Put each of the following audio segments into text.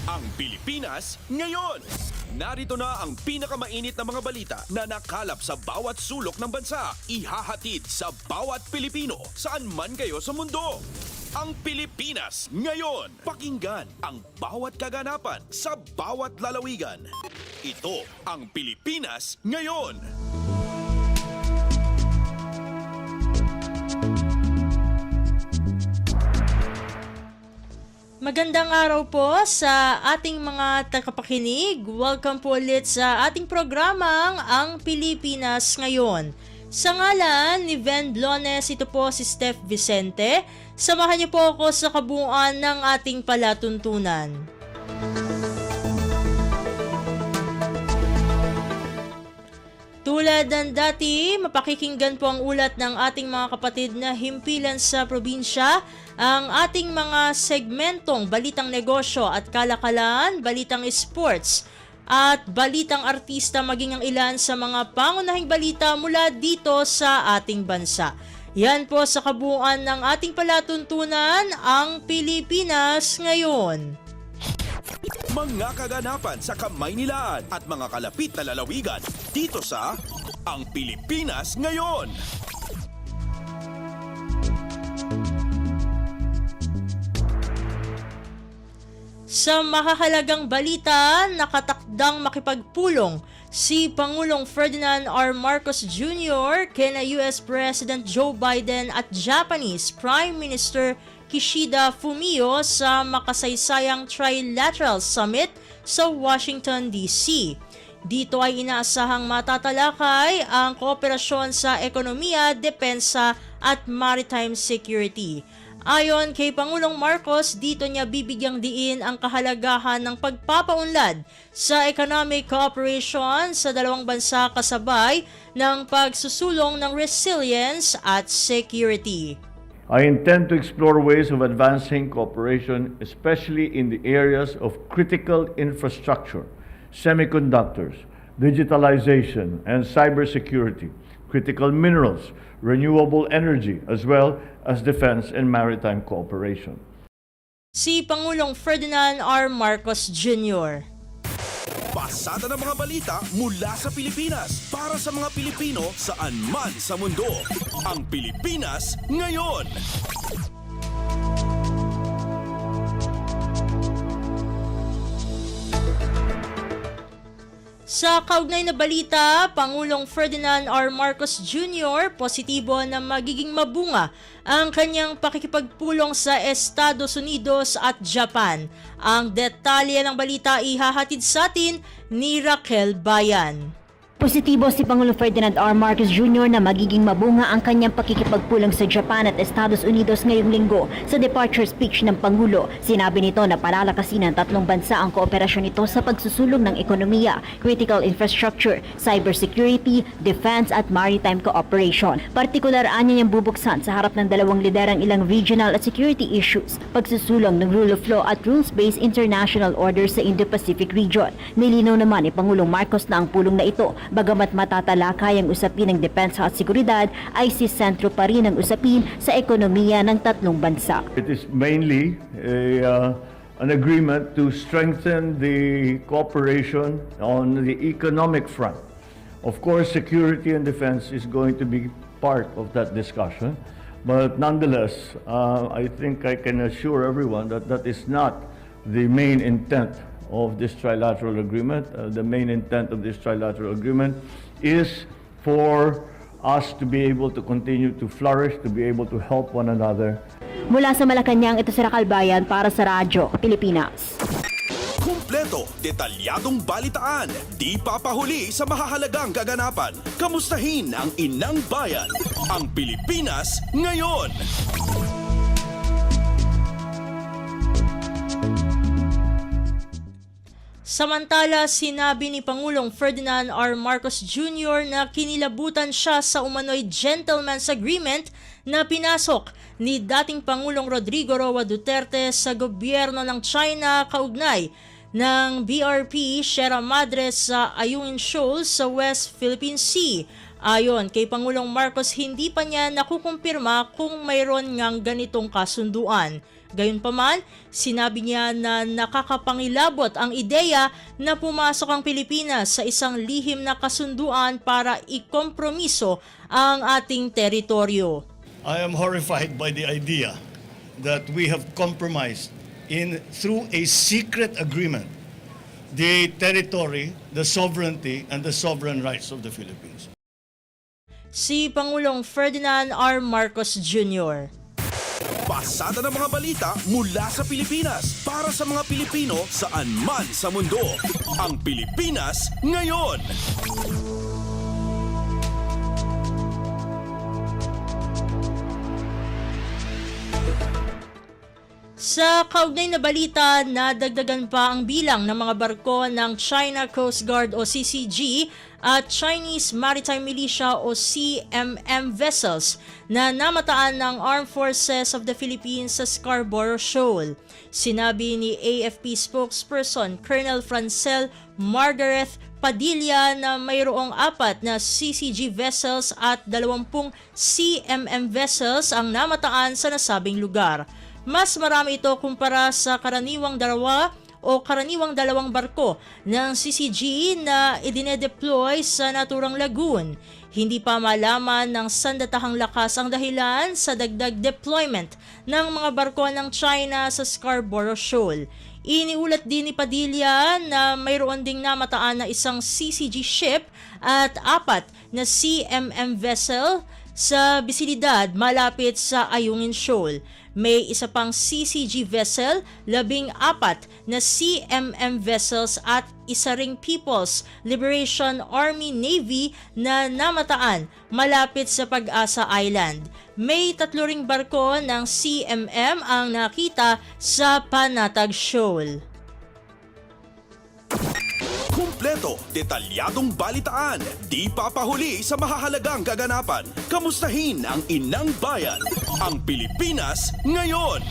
Ang Pilipinas ngayon. Narito na ang pinakamainit na mga balita na nakalap sa bawat sulok ng bansa. Ihahatid sa bawat Pilipino saan man kayo sa mundo. Ang Pilipinas ngayon. Pakinggan ang bawat kaganapan sa bawat lalawigan. Ito ang Pilipinas ngayon. Magandang araw po sa ating mga tagapakinig. Welcome po ulit sa ating programang Ang Pilipinas Ngayon. Sa ngalan ni Ven Blones, ito po si Steph Vicente. Samahan niyo po ako sa kabuuan ng ating palatuntunan. Tulad ng dati, mapakikinggan po ang ulat ng ating mga kapatid na himpilan sa probinsya, ang ating mga segmentong balitang negosyo at kalakalan, balitang sports, at balitang artista maging ang ilan sa mga pangunahing balita mula dito sa ating bansa. Yan po sa kabuuan ng ating palatuntunan, ang Pilipinas Ngayon. Mga kaganapan sa Kamaynilaan at mga kalapit na lalawigan dito sa Ang Pilipinas Ngayon. Sa makahalagang balita, nakatakdang makipagpulong si Pangulong Ferdinand R. Marcos Jr. kina US President Joe Biden at Japanese Prime Minister Kishida Fumio sa makasaysayang Trilateral Summit sa Washington, D.C. Dito ay inaasahang matatalakay ang kooperasyon sa ekonomiya, depensa at maritime security. Ayon kay Pangulong Marcos, dito niya bibigyang diin ang kahalagahan ng pagpapaunlad sa economic cooperation sa dalawang bansa kasabay ng pagsusulong ng resilience at security. I intend to explore ways of advancing cooperation, especially in the areas of critical infrastructure, semiconductors, digitalization, and cybersecurity, critical minerals, renewable energy, as well as defense and maritime cooperation. Si Pangulong Ferdinand R. Marcos Jr. Pasada ng mga balita mula sa Pilipinas para sa mga Pilipino saan man sa mundo. Ang Pilipinas Ngayon. Sa kaugnay na balita, Pangulong Ferdinand R. Marcos Jr. positibo na magiging mabunga ang kanyang pakikipagpulong sa Estados Unidos at Japan. Ang detalye ng balita ihahatid sa atin ni Raquel Bayan. Positibo si Pangulong Ferdinand R. Marcos Jr. na magiging mabunga ang kanyang pakikipagpulong sa Japan at Estados Unidos ngayong linggo. Sa departure speech ng Pangulo, sinabi nito na palalakasin ng tatlong bansa ang kooperasyon nito sa pagsusulong ng ekonomiya, critical infrastructure, cybersecurity, defense at maritime cooperation. Partikular anya niyang bubuksan sa harap ng dalawang lider ang ilang regional at security issues, pagsusulong ng rule of law at rules-based international order sa Indo-Pacific region. Nilinaw naman ni Pangulong Marcos na ang pulong na ito, bagamat matatalakay ang usapin ng depensa at seguridad, ay si sentro pa rin ang usapin sa ekonomiya ng tatlong bansa. It is mainly an agreement to strengthen the cooperation on the economic front. Of course, security and defense is going to be part of that discussion, but nonetheless, I think I can assure everyone that that is not the main intent of this trilateral agreement. The main intent of this trilateral agreement is for us to be able to continue to flourish, to be able to help one another. Mula sa Malacanang, ito si Raquel Bayan para sa Radyo Pilipinas. Kumpleto, detalyadong balitaan, di papahuli sa mahahalagang kaganapan. Kamustahin ang inang bayan, ang Pilipinas Ngayon. Samantala, sinabi ni Pangulong Ferdinand R. Marcos Jr. na kinilabutan siya sa umano'y gentleman's agreement na pinasok ni dating Pangulong Rodrigo Roa Duterte sa gobyerno ng China kaugnay ng BRP Sierra Madre sa Ayungin Shoals sa West Philippine Sea. Ayon kay Pangulong Marcos, hindi pa niya nakukumpirma kung mayroon ngang ganitong kasunduan. Gayunpaman, sinabi niya na nakakapangilabot ang ideya na pumasok ang Pilipinas sa isang lihim na kasunduan para ikompromiso ang ating teritoryo. I am horrified by the idea that we have compromised through a secret agreement the territory, the sovereignty, and the sovereign rights of the Philippines. Si Pangulong Ferdinand R. Marcos Jr. Pasada ng mga balita mula sa Pilipinas para sa mga Pilipino saan man sa mundo. Ang Pilipinas ngayon. Sa kaugnay na balita, nadagdagan pa ang bilang ng mga barko ng China Coast Guard o CCG at Chinese Maritime Militia o CMM vessels na namataan ng Armed Forces of the Philippines sa Scarborough Shoal. Sinabi ni AFP spokesperson Colonel Francel Margareth Padilla na mayroong 4 na CCG vessels at 20 CMM vessels ang namataan sa nasabing lugar. Mas marami ito kumpara sa karaniwang 2 barko ng CCG na idinedeploy sa naturang lagoon. Hindi pa malaman ng sandatahang lakas ang dahilan sa dagdag deployment ng mga barko ng China sa Scarborough Shoal. Iniulat din ni Padilla na mayroon ding namataan na isang CCG ship at 4 na CMM vessel sa bisilidad malapit sa Ayungin Shoal. May isa pang CCG vessel, 14 na CMM vessels at isa ring People's Liberation Army Navy na namataan malapit sa Pag-asa Island. May 3 ring barko ng CMM ang nakita sa Panatag Shoal. Kumpleto, detalyadong balitaan, di papahuli sa mahahalagang kaganapan. Kamustahin ang inang bayan, ang Pilipinas ngayon.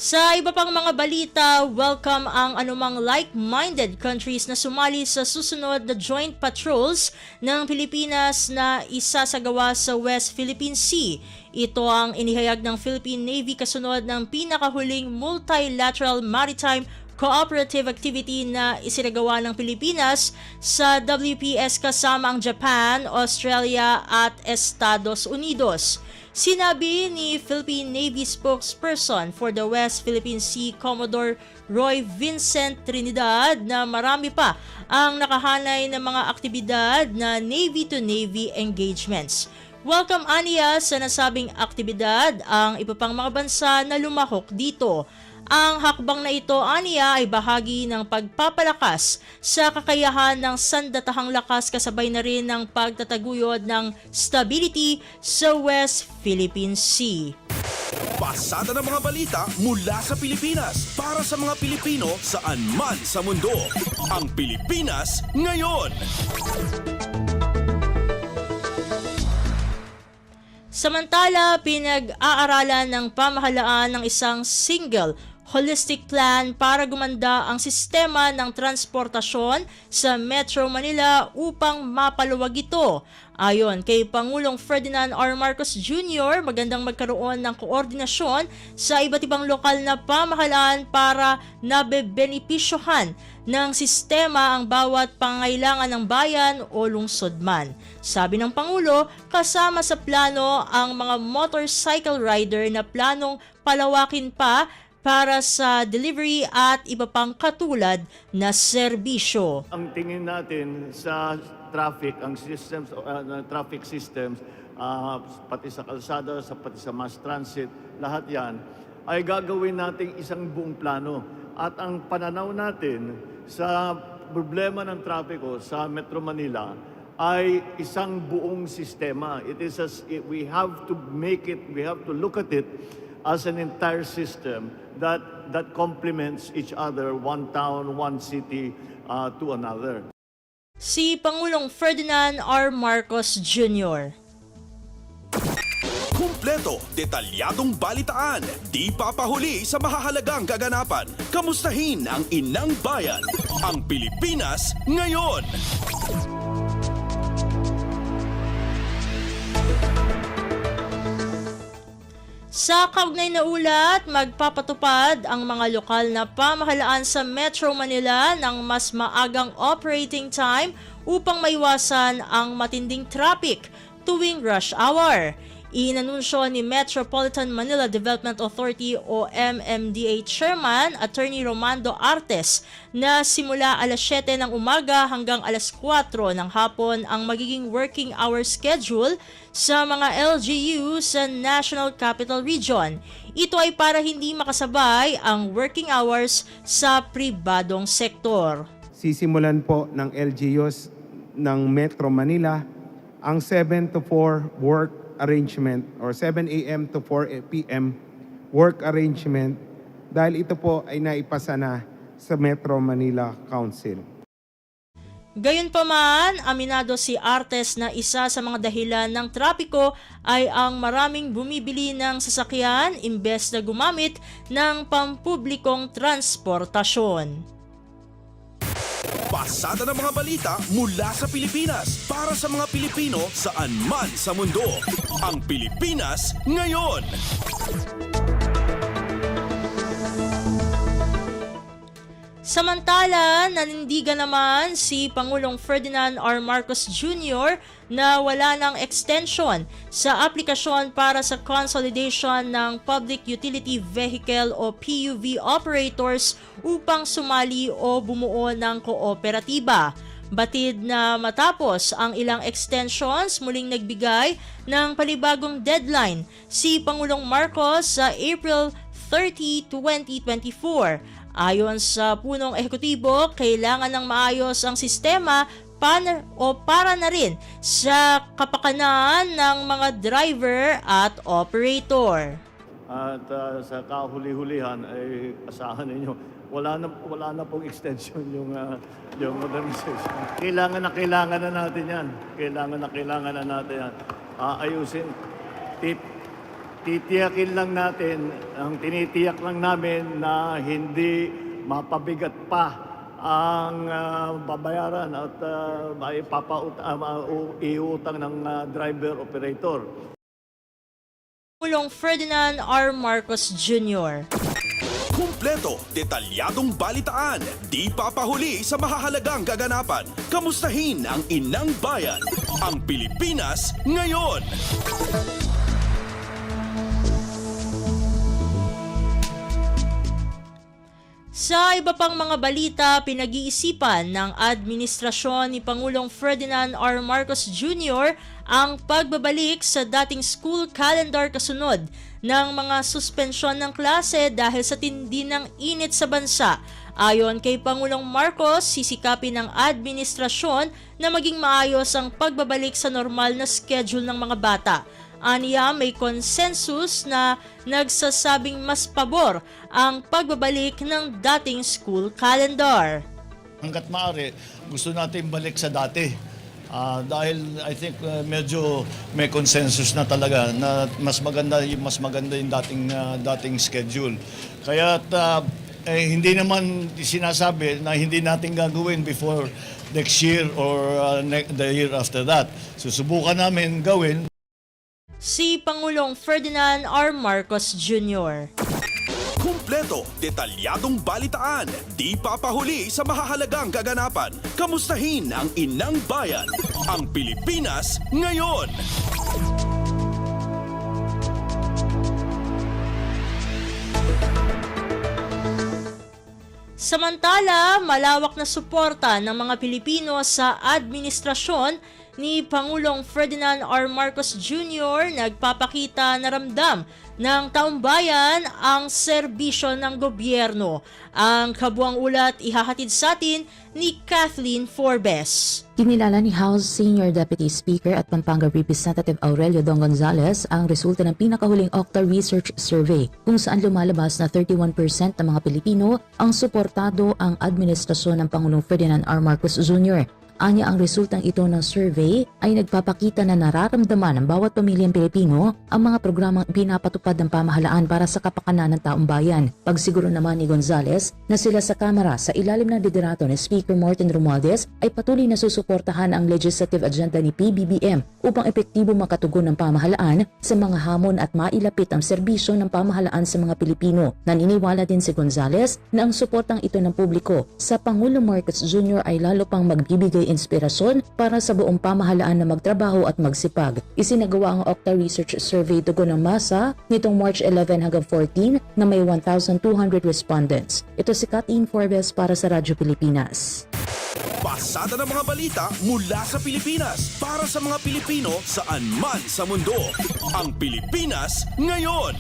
Sa iba pang mga balita, welcome ang anumang like-minded countries na sumali sa susunod na joint patrols ng Pilipinas na isasagawa sa West Philippine Sea. Ito ang inihayag ng Philippine Navy kasunod ng pinakahuling multilateral maritime cooperative activity na isinagawa ng Pilipinas sa WPS kasama ang Japan, Australia at Estados Unidos. Sinabi ni Philippine Navy spokesperson for the West Philippine Sea, Commodore Roy Vincent Trinidad, na marami pa ang nakahanay ng mga aktibidad na Navy-to-Navy engagements. Welcome aniya sa nasabing aktibidad ang iba pang mga bansa na lumahok dito. Ang hakbang na ito aniya ay bahagi ng pagpapalakas sa kakayahan ng sandatahang lakas kasabay na rin ng pagtataguyod ng stability sa West Philippine Sea. Pasada ng mga balita mula sa Pilipinas para sa mga Pilipino saan man sa mundo. Ang Pilipinas ngayon. Samantala, pinag-aaralan ng pamahalaan ng isang single holistic plan para gumanda ang sistema ng transportasyon sa Metro Manila upang mapaluwag ito. Ayon kay Pangulong Ferdinand R. Marcos Jr., magandang magkaroon ng koordinasyon sa iba't ibang lokal na pamahalaan para nabebenepisyohan ng sistema ang bawat pangailangan ng bayan o lungsod man. Sabi ng Pangulo, kasama sa plano ang mga motorcycle rider na planong palawakin pa para sa delivery at iba pang katulad na serbisyo. Ang tingin natin sa traffic, ang traffic systems, pati sa kalsada, pati sa mass transit, lahat yan, ay gagawin natin isang buong plano. At ang pananaw natin sa problema ng trapiko sa Metro Manila ay isang buong sistema. We have to look at it as an entire system that complements each other, one town, one city to another. Si Pangulong Ferdinand R. Marcos Jr. Kumpleto, detalyadong balitaan, di papahuli sa mahahalagang kaganapan. Kamustahin ang inang bayan, ang Pilipinas ngayon. Sa kaugnay na ulat, magpapatupad ang mga lokal na pamahalaan sa Metro Manila ng mas maagang operating time upang maiwasan ang matinding traffic tuwing rush hour. Inanunsyo ni Metropolitan Manila Development Authority o MMDA Chairman Attorney Romando Artes na simula alas 7 ng umaga hanggang alas 4 ng hapon ang magiging working hour schedule sa mga LGU sa National Capital Region. Ito ay para hindi makasabay ang working hours sa pribadong sektor. Sisimulan po ng LGUs ng Metro Manila ang 7 to 4 work arrangement or 7 a.m. to 4 p.m. work arrangement dahil ito po ay naipasa na sa Metro Manila Council. Gayunpaman, aminado si Artes na isa sa mga dahilan ng trapiko ay ang maraming bumibili ng sasakyan imbes na gumamit ng pampublikong transportasyon. Pasada ng mga balita mula sa Pilipinas para sa mga Pilipino saan man sa mundo. Ang Pilipinas ngayon. Samantala, nanindigan naman si Pangulong Ferdinand R. Marcos Jr. na wala ng extension sa aplikasyon para sa consolidation ng Public Utility Vehicle o PUV operators upang sumali o bumuo ng kooperatiba. Batid na matapos ang ilang extensions, muling nagbigay ng panibagong deadline si Pangulong Marcos sa April 30, 2024. Ayon sa punong ehekutibo, kailangan ng maayos ang sistema para na rin sa kapakanan ng mga driver at operator. At sa kahuli-hulihan ay asahan ninyo, wala na pong extension yung modernization. Kailangan na natin yan. Kailangan na natin yan. Ayusin. Titiyakin lang natin, ang tinitiyak lang namin na hindi mapabigat pa ang babayaran at iutang ng driver-operator. Pangulong Ferdinand R. Marcos Jr. Kumpleto, detalyadong balitaan, di papahuli sa mahahalagang kaganapan. Kamustahin ang inang bayan, ang Pilipinas ngayon. Sa iba pang mga balita, pinag-iisipan ng administrasyon ni Pangulong Ferdinand R. Marcos Jr. ang pagbabalik sa dating school calendar kasunod ng mga suspensyon ng klase dahil sa tindi ng init sa bansa. Ayon kay Pangulong Marcos, sisikapin ng administrasyon na maging maayos ang pagbabalik sa normal na schedule ng mga bata. Aniya, may consensus na nagsasabing mas pabor ang pagbabalik ng dating school calendar. Hanggat maaari, gusto natin balik sa dati. Dahil I think medyo may consensus na talaga na mas maganda yung dating schedule. Kaya hindi naman sinasabi na hindi natin gagawin before next year or the year after that. Susubukan namin gawin. Si Pangulong Ferdinand R. Marcos Jr. Kumpleto, detalyadong balitaan, di papahuli sa mahahalagang kaganapan. Kamustahin ang inang bayan, ang Pilipinas ngayon. Samantala, malawak na suporta ng mga Pilipino sa administrasyon ni Pangulong Ferdinand R. Marcos Jr. nagpapakita na ramdam ng taumbayan ang serbisyo ng gobyerno. Ang kabuang ulat ihahatid sa atin ni Kathleen Forbes. Kinilala ni House Senior Deputy Speaker at Pampanga Representative Aurelio Don Gonzales ang resulta ng pinakahuling Octa Research Survey kung saan lumalabas na 31% ng mga Pilipino ang suportado ang administrasyon ng Pangulong Ferdinand R. Marcos Jr. Anya ang resultang ito ng survey ay nagpapakita na nararamdaman ng bawat pamilyang Pilipino ang mga programang pinapatupad ng pamahalaan para sa kapakanan ng taong bayan. Pagsiguro naman ni Gonzales na sila sa Kamara sa ilalim ng liderato ni Speaker Martin Romualdez ay patuloy na susuportahan ang legislative agenda ni PBBM upang epektibo makatugon ng pamahalaan sa mga hamon at mailapit ang serbisyo ng pamahalaan sa mga Pilipino. Naniniwala din si Gonzales na ang suportang ito ng publiko sa Pangulong Marcos Jr. ay lalo pang magbibigay inspirasyon para sa buong pamahalaan na magtrabaho at magsipag. Isinagawa ang Octa Research Survey Dugo ng Masa nitong March 11 hanggang 14 na may 1,200 respondents. Ito si Kathleen Forbes para sa Radyo Pilipinas. Pasada ng mga balita mula sa Pilipinas para sa mga Pilipino saan man sa mundo. Ang Pilipinas ngayon.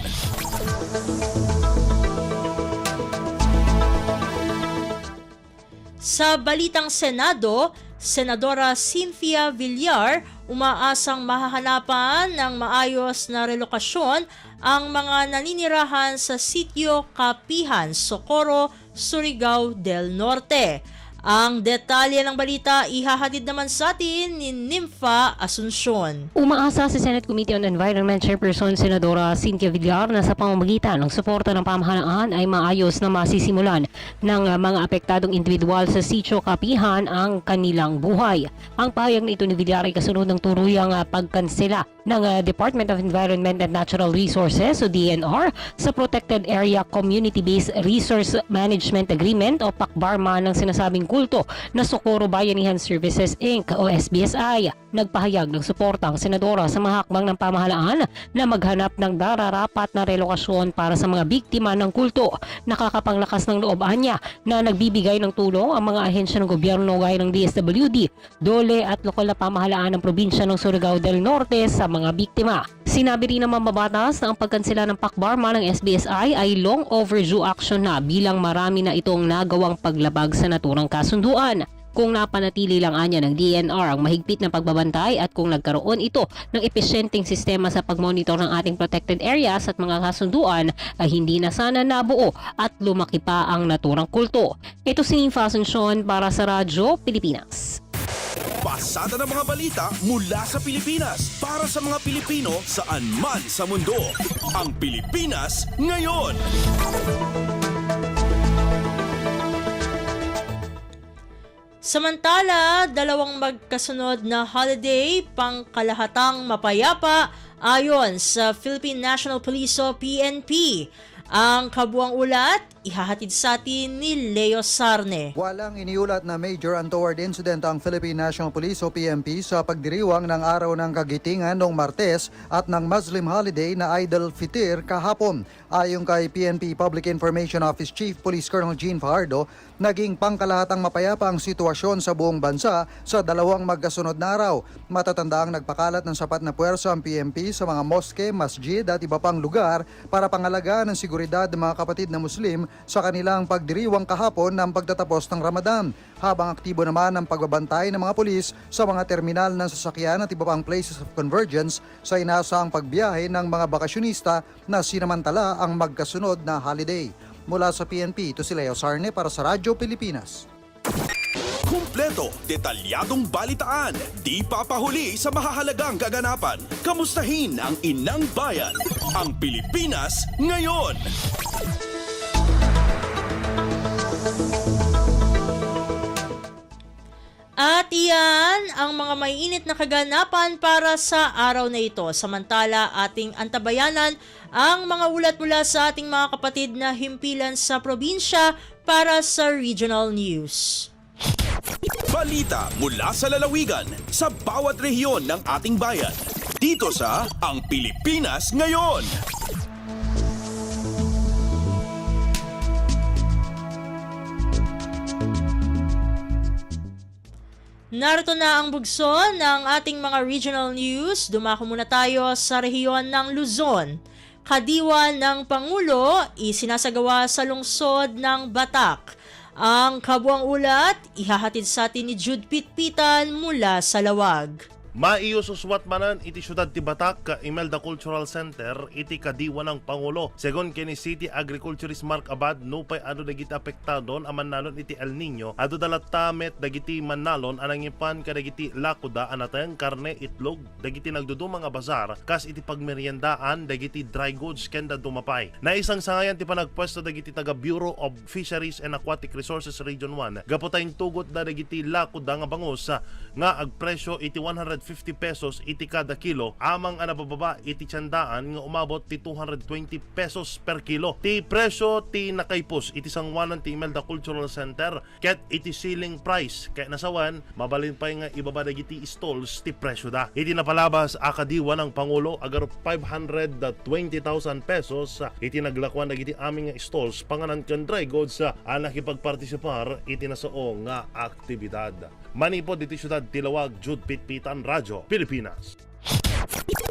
Sa balitang Senado, Senadora Cynthia Villar umaasang mahahanapan ng maayos na relokasyon ang mga naninirahan sa sitio Kapihan, Socorro, Surigao del Norte. Ang detalye ng balita ihahatid naman sa atin ni Nympha Asuncion. Umaasa si Senate Committee on Environment Chairperson Senadora Cynthia Villar na sa pamamagitan ng suporta ng pamahalaan ay maayos na masisimulan ng mga apektadong individual sa sitio Kapihan ang kanilang buhay. Ang pahayag na ito ni Villar ay kasunod ng turuyang pagkansela ng Department of Environment and Natural Resources o DNR sa Protected Area Community-Based Resource Management Agreement o PACBARMA ng sinasabing kulto na Socorro Bayanihan Services Inc. o SBSI. Nagpahayag ng suporta ang senadora sa mga hakbang ng pamahalaan na maghanap ng dararapat na relokasyon para sa mga biktima ng kulto. Nakakapanglakas ng loob niya na nagbibigay ng tulong ang mga ahensya ng gobyerno gaya ng DSWD, DOLE at lokal na pamahalaan ng probinsya ng Surigao del Norte sa mga biktima. Sinabi rin ng mambabatas na ang pagkansela ng PACBARMA ng SBSI ay long overdue action na bilang marami na itong nagawang paglabag sa naturang kasunduan. Kung napanatili lang anya ng DNR ang mahigpit na pagbabantay at kung nagkaroon ito ng epesyenteng sistema sa pagmonitor ng ating protected areas at mga kasunduan ay hindi na sana nabuo at lumaki pa ang naturang kulto. Ito si Nympha Asuncion para sa Radyo Pilipinas. Pasada ng mga balita mula sa Pilipinas para sa mga Pilipino saan man sa mundo. Ang Pilipinas ngayon. Samantala, dalawang magkasunod na holiday pangkalahatang mapayapa ayon sa Philippine National Police o PNP. Ang kabuang ulat, ihahatid sa atin ni Leo Sarne. Walang iniulat na major untoward incident ang Philippine National Police o PNP sa pagdiriwang ng Araw ng Kagitingan noong Martes at ng Muslim holiday na Eid al-Fitr kahapon. Ayon kay PNP Public Information Office Chief Police Colonel Gene Fajardo, naging pangkalahatang mapayapa ang sitwasyon sa buong bansa sa dalawang magkasunod na araw. Matatandaang nagpakalat ng sapat na puwersa ang PNP sa mga moske, masjid at iba pang lugar para pangalagaan ng seguridad ng mga kapatid na Muslim sa kanilang pagdiriwang kahapon ng pagtatapos ng Ramadan. Habang aktibo naman ang pagbabantay ng mga pulis sa mga terminal ng sasakyan at iba pang places of convergence sa inaasahang pagbiyahe ng mga bakasyonista na sinamantala ang magkasunod na holiday. Mula sa PNP, ito si Leo Sarne para sa Radyo Pilipinas. Kumpleto, detalyadong balitaan, di papahuli sa mahahalagang kaganapan. Kamustahin ang inang bayan, ang Pilipinas ngayon. At iyan ang mga maiinit na kaganapan para sa araw na ito. Samantala, ating antabayanan ang mga ulat mula sa ating mga kapatid na himpilan sa probinsya para sa regional news. Balita mula sa lalawigan sa bawat rehiyon ng ating bayan. Dito sa Ang Pilipinas Ngayon. Narito na ang bugso ng ating mga regional news. Dumako muna tayo sa rehiyon ng Luzon. Kadiwa ng Pangulo, isinasagawa sa lungsod ng Batak. Ang kabuang ulat, ihahatid sa atin ni Jude Pitpitan mula sa Lawag. Maiyo suswat manan iti syudad ti Batak, Imelda Cultural Center, iti kadiwa ng Pangulo. Segon kini City Agriculturist Mark Abad, nupay ano dagiti apektadon aman nalon iti El Nino, ado dalatamet dagiti manalon anangipan kadagiti lakuda anateng karne itlog, dagiti nagdudumang nga bazar, kas iti pagmeryendaan dagiti dry goods kenda dumapay. Naisang sangayan ti panagpwesto dagiti taga Bureau of Fisheries and Aquatic Resources Region 1, gapotayng tugot da dagiti lakuda nga bangus nga agpresyo iti 150 pesos iti kada kilo, amang anabababa iti tiyandaan nga umabot ti 220 pesos per kilo. Ti presyo ti nakaipos iti sangwanan ti Imelda Cultural Center ket iti ceiling price kaya nasawan mabalin pa nga ibaba dagiti stalls ti presyo da. Iti napalabas akadiwa ng Pangulo agar 520,000 pesos iti naglakwan dagiti aming nga stalls panganan ken dry goods nakipagpartisipar iti nasao nga aktibidad. Manipod iti syudad Tilawag, Jude Pitpitan, Radyo Pilipinas.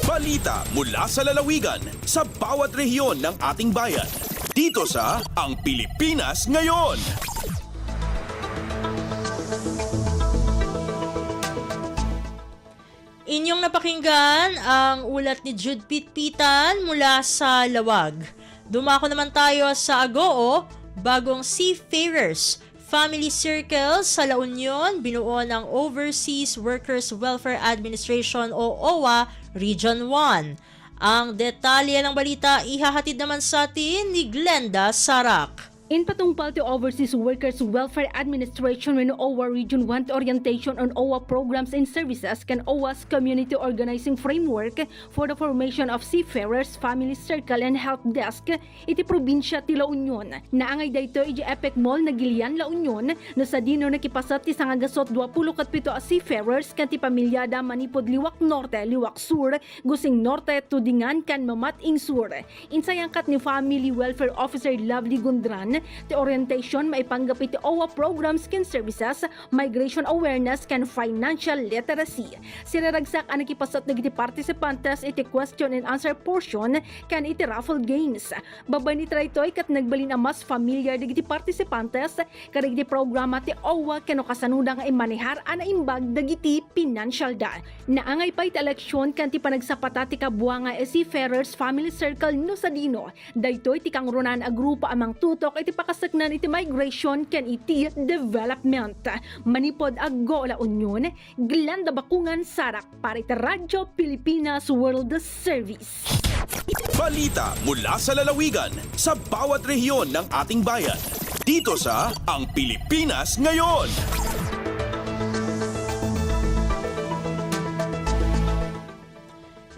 Balita mula sa lalawigan sa bawat rehiyon ng ating bayan. Dito sa Ang Pilipinas Ngayon. Inyong napakinggan ang ulat ni Jude Pitpitan mula sa Lawag. Dumako naman tayo sa Agoo, bagong Seafarers Family Circle sa La Union, binuo ng Overseas Workers Welfare Administration o OWA Region 1. Ang detalye ng balita ihahatid naman sa atin ni Glenda Sarak. In patungpal to Overseas Workers Welfare Administration when OWA Region 1 orientation on OWA programs and services can OWA's community organizing framework for the formation of Seafarers Family Circle and Help Desk iti probinsya ti La Union. Naangay dayto iti Epic Mall na Gilian, La Union na sa dino nakipasat ti sangagasot 27 a seafarers kan ti pamilyada manipod Liwak Norte, Liwak Sur, Gusing Norte, Tudingan kan Mamating Sur. Insayangkat ni Family Welfare Officer Lovely Gundran the orientation maipanggap iti OWA programs can services, migration awareness can financial literacy. Sinaragsak ang nakipasat na iti participantes iti question and answer portion can iti raffle games. Babay ni Traytoy kat nagbalin ang mas familiar iti participantes karig iti programa ti OWA kano kasanuda nga imanihar ana imbag dagiti financial da. Naangay pa iti eleksyon kan ti panagsapata ti kabuwa nga Seafarers Family Circle no sa dino. Daytoy ti kangrunan a grupo amang tutok iti pakasaknan iti migration ken iti development. Manipod Agoo La Union, Glenda Bakungan Sarak para iti Radyo Pilipinas World Service. Balita mula sa lalawigan sa bawat rehiyon ng ating bayan. Dito sa Ang Pilipinas Ngayon.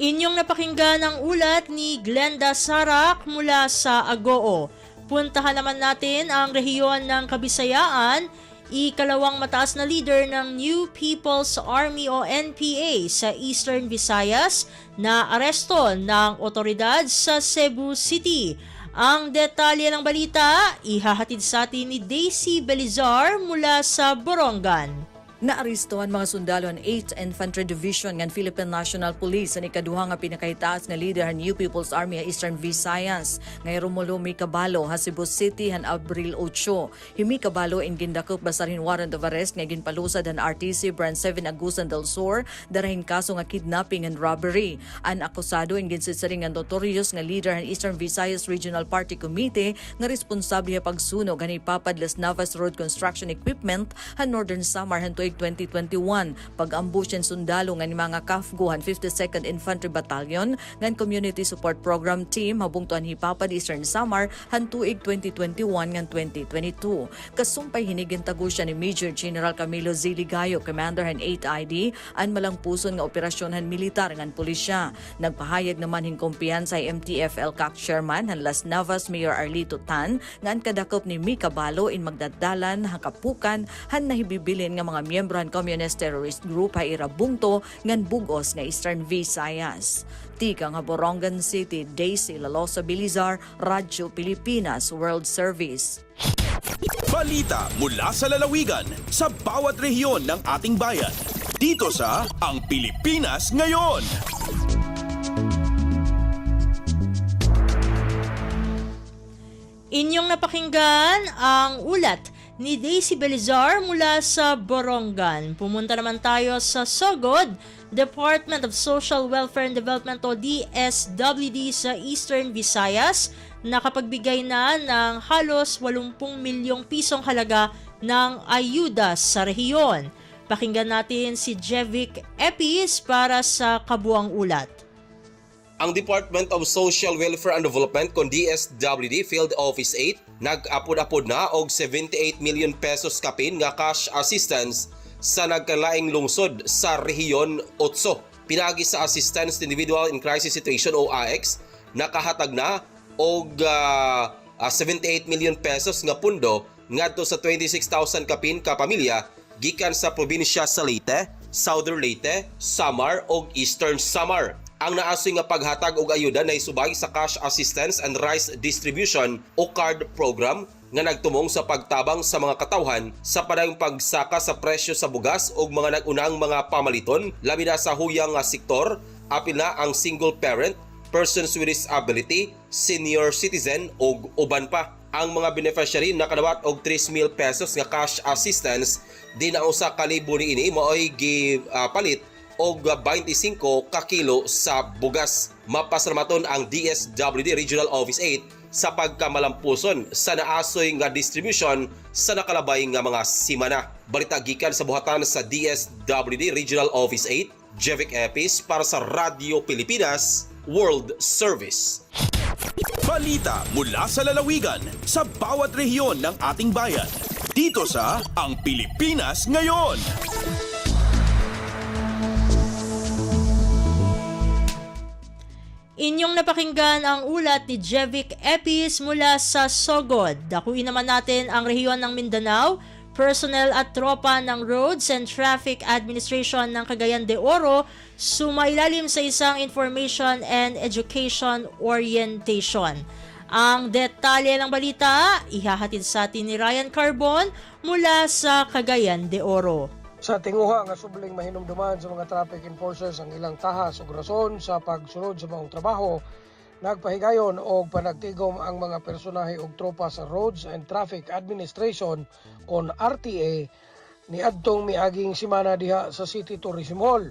Inyong napakinggan ang ulat ni Glenda Sarak mula sa Agoo. Puntahan naman natin ang rehiyon ng Kabisayaan, ikalawang mataas na leader ng New People's Army o NPA sa Eastern Visayas na aresto ng otoridad sa Cebu City. Ang detalye ng balita, ihahatid sa atin ni Daisy Belizar mula sa Borongan. Naaristohan mga sundalo ang 8th Infantry Division ng Philippine National Police ang ikaduha nga pinakahitaas nga leader ng New People's Army sa Eastern Visayas. Ngay Romulo Mikabalo ha Cebu City han Abril 8. Himi Kabalo in gindakop basarin warrant of arrest nga ginpalusad han RTC Brand 7 Agusan del Sur darahin kaso nga kidnapping and robbery. Ang akusado in ginsisaring ang notorious nga leader ng Eastern Visayas Regional Party Committee nga responsable sa pagsunog han ipapad Las Navas Road Construction Equipment han Northern Samar han 2021 pag-ambush and sundalo nga ni mga KAFGO han 52nd Infantry Battalion ngan Community Support Program Team habungtuan hipapad Eastern Samar han tuig 2021 ngan 2022. Kasumpay hinigin tagusya ni Major General Camilo Ziligayo, Commander han 8 ID an malangpuson nga operasyon han militar ngan pulisya. Nagpahayag naman hin kumpiyansa sa MTF LCAC Chairman han Las Navas Mayor Arlito Tan ngan kadakop ni Mika Balo in magdadalan hakapukan han nahibibilin nga mga miyembro han Communist Terrorist Group ha irabungto ngan bugos nga Eastern Visayas. Tika nga Borongan City, Daisy Lalosa Belizar, Radyo Pilipinas World Service. Balita mula sa lalawigan sa bawat rehiyon ng ating bayan. Dito sa Ang Pilipinas Ngayon. Inyong napakinggan ang ulat ni Daisy Belizar mula sa Borongan. Pumunta naman tayo sa Sogod. Department of Social Welfare and Development o DSWD sa Eastern Visayas, nakapagbigay na ng halos 80 milyong pisong halaga ng ayuda sa rehiyon. Pakinggan natin si Jevic Epis para sa kabuang ulat. Ang Department of Social Welfare and Development kon DSWD Field Office 8 nag-apod-apod na og 78 million pesos kapin nga cash assistance sa nagkalaing lungsod sa rehiyon 8. Pinagi sa Assistance to Individual in Crisis Situation o AX, nakahatag na og 78 million pesos nga pundo ngadto sa 26,000 kapin ka pamilya gikan sa probinsya sa Leyte, Southern Leyte, Samar ug Eastern Samar. Ang naasoy nga paghatag og ayuda na isubay sa Cash Assistance and Rice Distribution o CARD program nga nagtumong sa pagtabang sa mga katawhan sa padayong pagsaka sa presyo sa bugas ug mga nagunang mga pamaliton labi na sa huyang nga sektor, apil na ang single parent, persons with disability, senior citizen ug uban pa. Ang mga beneficiary nakadawat og 3,000 pesos nga cash assistance di na usa ka libo niini maoy gipalit og 25 ka kilo sa bugas. Mapasalamaton ang DSWD Regional Office 8 sa pagkamalampuson sa naasoy nga distribution sa nakalabay nga mga simana. Balita gikan sa buhatan sa DSWD Regional Office 8, Jevic Epis para sa Radio Pilipinas World Service. Balita mula sa lalawigan sa bawat rehiyon ng ating bayan. Dito sa Ang Pilipinas Ngayon. Inyong napakinggan ang ulat ni Jevic Epis mula sa Sogod. Dakuin naman natin ang rehiyon ng Mindanao. Personnel at tropa ng Roads and Traffic Administration ng Cagayan de Oro sumailalim sa isang Information and Education Orientation. Ang detalye ng balita, ihahatid sa atin ni Ryan Carbon mula sa Cagayan de Oro. Sa tinguha nga subling mahinumduman sa mga traffic enforcers ang ilang tahas ug rason sa pagsunod sa maong trabaho, nagpahigayon og panagtigom ang mga personahe ug tropa sa Roads and Traffic Administration kon RTA niadtong miaging semana diha sa City Tourism Hall.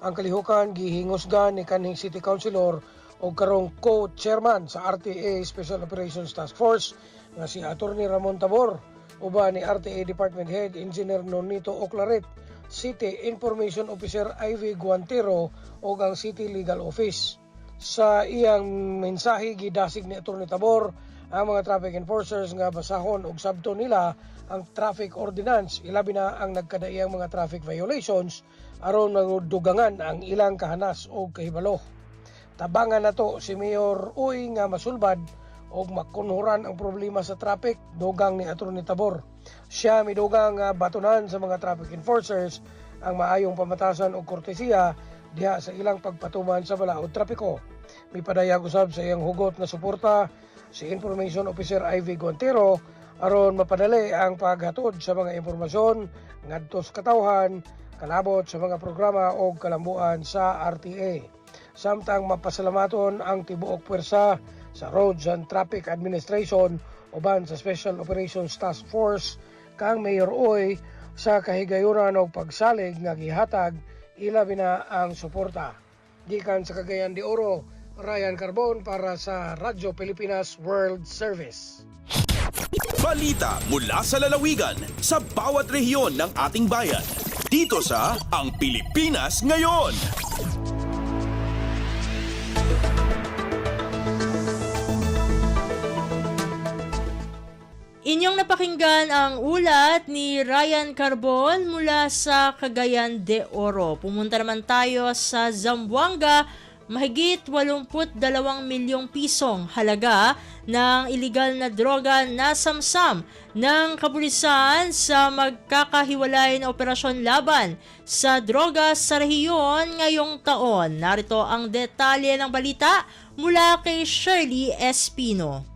Ang kalihukan gihingusgan ni kanhing City Councilor o karong co-chairman sa RTA Special Operations Task Force nga si Attorney Ramon Tabor, uban ni RTA Department Head Engineer Nonito Oclaret, City Information Officer Ivy Guantero o ang City Legal Office. Sa iyang mensahe gidasig ni Attorney Tabor ang mga traffic enforcers nga basahon og sabto nila ang traffic ordinance, ilabi na ang nagkadaiyang mga traffic violations aron magdugangan ang ilang kahanas o kahibalo. Tabangan nato si Mayor Uy nga masulbad og makunhuran ang problema sa traffic, dugang ni Attorney Tabor. Siya midugang batunan sa mga traffic enforcers ang maayong pamatasan o kortesiya diha sa ilang pagpatuman sa balaod trapiko. Mipadayag usab sa iyang hugot na suporta si Information Officer Ivy Guantero aron mapadali ang paghatod sa mga impormasyon ngadto sa katawhan kalabot sa mga programa o kalambuan sa RTA. Samtang mapasalamaton ang tibuok pwersa sa Roads and Traffic Administration uban sa Special Operations Task Force kang Mayor Uy sa kahigayunan og pagsalig nga gihatag ilabi na ang suporta. Gikan sa Cagayan de Oro, Ryan Carbon para sa Radyo Pilipinas World Service. Balita mula sa lalawigan sa bawat rehiyon ng ating bayan. Dito sa Ang Pilipinas Ngayon. Inyong napakinggan ang ulat ni Ryan Carbon mula sa Cagayan de Oro. Pumunta naman tayo sa Zamboanga. Mahigit 82 milyong pisong halaga ng iligal na droga na samsam ng kapulisan sa magkakahiwalay na operasyon laban sa droga sa rehiyon ngayong taon. Narito ang detalye ng balita mula kay Shirley Espino.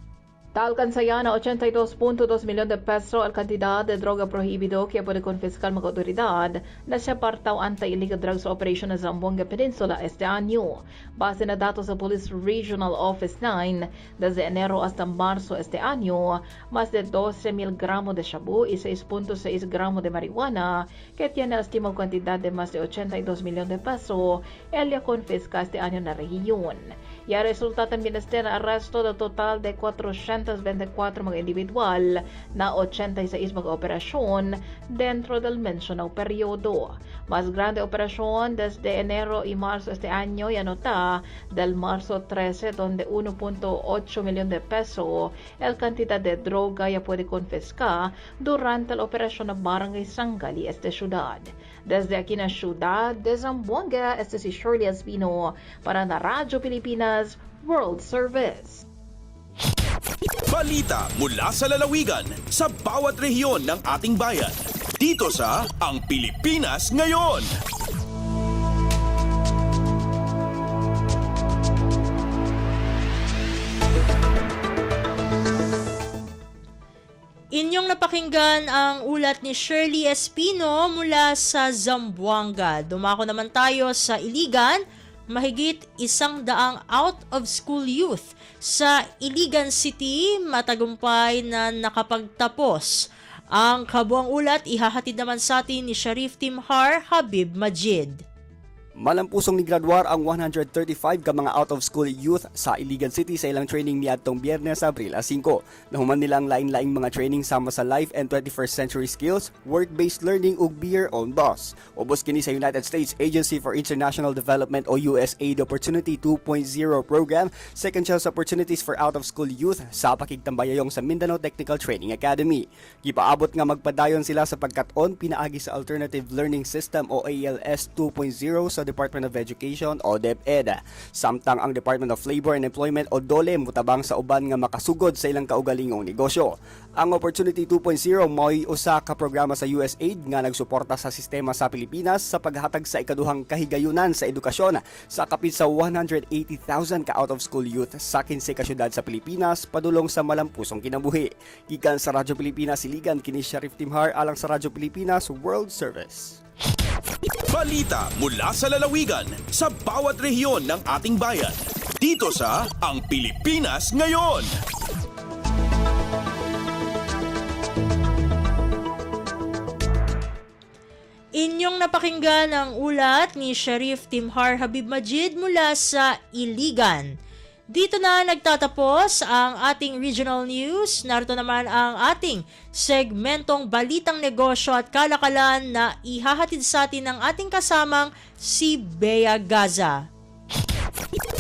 Alcanzaya na 82.2 milyon de peso al cantidad de droga prohibido que puede confiscar mga autoridad na siya partaw anti-illegal drugs operation na Zamboanga Peninsula este año. Base na datos sa Police Regional Office 9, desde enero hasta marzo este año, más de 12,000 gramos de shabu y 6.6 gramos de marihuana que tiene estimado cantidad de más de 82 milyon de peso el confisca este año na rehiyon. Y resulta también este arresto del total de 424 mga individual na 86 mga operasyon dentro del mencionado periodo. Más grande operación desde enero y marzo este año y anota del marzo 13 donde 1.8 milyon de peso el cantidad de droga ya puede confiscar durante la operación ng Barangay Sangali este ciudad. Desde aquí na ciudad de Zamboanga, este si Shirley Espino para na Radyo Pilipinas World Service. Balita mula sa lalawigan sa bawat rehiyon ng ating bayan. Dito sa Ang Pilipinas Ngayon. Inyong napakinggan ang ulat ni Shirley Espino mula sa Zamboanga. Dumako naman tayo sa Iligan. Mahigit 100 out-of-school youth sa Iligan City matagumpay na nakapagtapos. Ang kabuang ulat ihahatid naman sa atin ni Sharif Timhar Habib Majid. Malampusong ni graduar ang 135 ka mga out-of-school youth sa Iligan City sa ilang training niadtong Biyernes, Abril 5. Nahuman nila ang lain-laing mga training sama sa life and 21st century skills, work-based learning ug be your own boss. Ubos kini sa United States Agency for International Development o USAID Opportunity 2.0 program, second chance opportunities for out-of-school youth sa pakigtambayayong sa Mindanao Technical Training Academy. Gipaabot nga magpadayon sila sa pagkat-on pinaagi sa Alternative Learning System o ALS 2.0 sa Department of Education o DepEd. Samtang ang Department of Labor and Employment o DOLE mutabang sa uban nga makasugod sa ilang kaugalingong negosyo. Ang Opportunity 2.0 mo'y usa ka programa sa USAID nga nagsuporta sa sistema sa Pilipinas sa paghatag sa ikaduhang kahigayunan sa edukasyon sa kapit sa 180,000 ka out-of-school youth sa 15 ka syudad sa Pilipinas padulong sa malampusong kinabuhi. Gikan sa Radyo Pilipinas Iligan kini Sharif Timhar alang sa Radyo Pilipinas World Service. Balita mula sa lalawigan sa bawat rehiyon ng ating bayan. Dito sa Ang Pilipinas Ngayon. Inyong napakinggan ang ulat ni Sharif Timhar Habib Majid mula sa Iligan. Dito na nagtatapos ang ating regional news. Narito naman ang ating segmentong Balitang Negosyo at Kalakalan na ihahatid sa atin ng ating kasamang si Bea Gaza.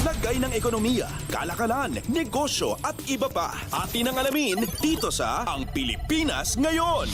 Lagay ng ekonomiya, kalakalan, negosyo at iba pa. Atin ang alamin dito sa Ang Pilipinas Ngayon.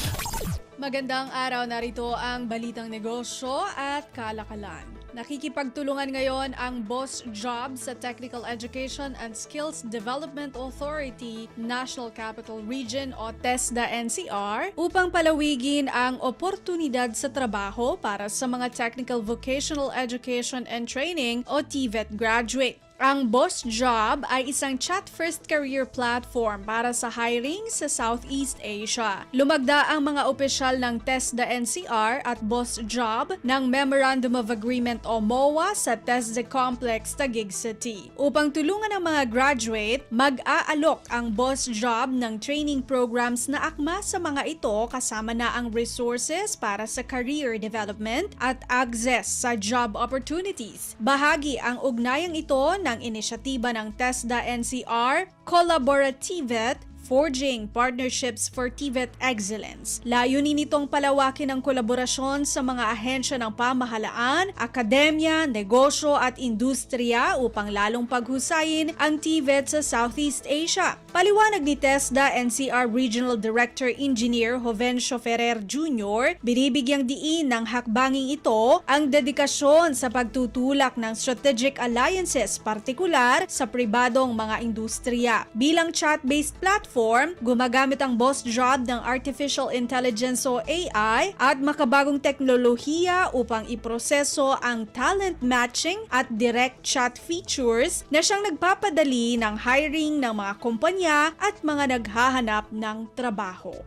Magandang araw, narito ang Balitang Negosyo at Kalakalan. Nakikipagtulungan ngayon ang Boss Job sa Technical Education and Skills Development Authority National Capital Region o TESDA-NCR upang palawigin ang oportunidad sa trabaho para sa mga Technical Vocational Education and Training o TVET graduate. Ang Boss Job ay isang chat-first career platform para sa hiring sa Southeast Asia. Lumagda ang mga opisyal ng TESDA-NCR at Boss Job ng Memorandum of Agreement o MOA sa TESDA Complex, Taguig City. Upang tulungan ang mga graduate, mag-aalok ang Boss Job ng training programs na akma sa mga ito kasama na ang resources para sa career development at access sa job opportunities. Bahagi ang ugnayang ito ng inisyatiba ng TESDA-NCR, Collaborativet, Forging Partnerships for TVET Excellence. Layunin nitong palawakin ang kolaborasyon sa mga ahensya ng pamahalaan, akademya, negosyo at industriya upang lalong paghusayin ang TVET sa Southeast Asia. Paliwanag ni TESDA-NCR Regional Director Engineer Jovencio Ferrer Jr., binibigyang diin ng hakbanging ito ang dedikasyon sa pagtutulak ng strategic alliances partikular sa pribadong mga industriya. Bilang chat-based platform, platform, gumagamit ang boss job ng Artificial Intelligence o AI at makabagong teknolohiya upang iproseso ang talent matching at direct chat features na siyang nagpapadali ng hiring ng mga kumpanya at mga naghahanap ng trabaho.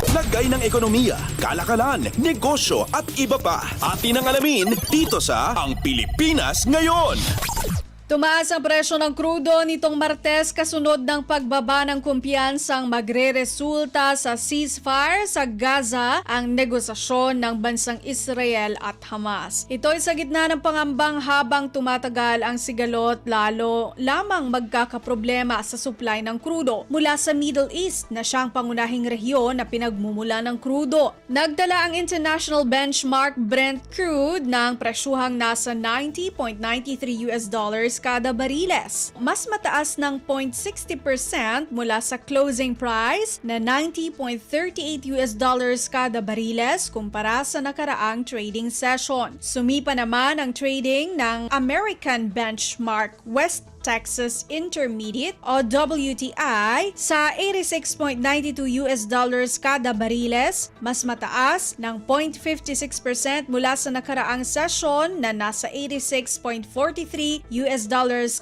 Lagay ng ekonomiya, kalakalan, negosyo at iba pa. Atin ang alamin dito sa Ang Pilipinas Ngayon. Tumaas ang presyo ng krudo nitong Martes kasunod ng pagbaba ng kumpiyansang magre-resulta sa ceasefire sa Gaza ang negosasyon ng bansang Israel at Hamas. Ito'y sa gitna ng pangambang habang tumatagal ang sigalot lalo lamang magkakaproblema sa supply ng krudo mula sa Middle East na siyang pangunahing rehiyon na pinagmumula ng krudo. Nagdala ang international benchmark Brent crude ng presyuhang nasa $90.93 kada bariles. Mas mataas ng 0.60% mula sa closing price na $90.38 kada bariles kumpara sa nakaraang trading session. Sumipa naman ang trading ng American benchmark West Texas Intermediate o WTI sa $86.92 kada bariles, mas mataas ng 0.56% mula sa nakaraang session na nasa $86.43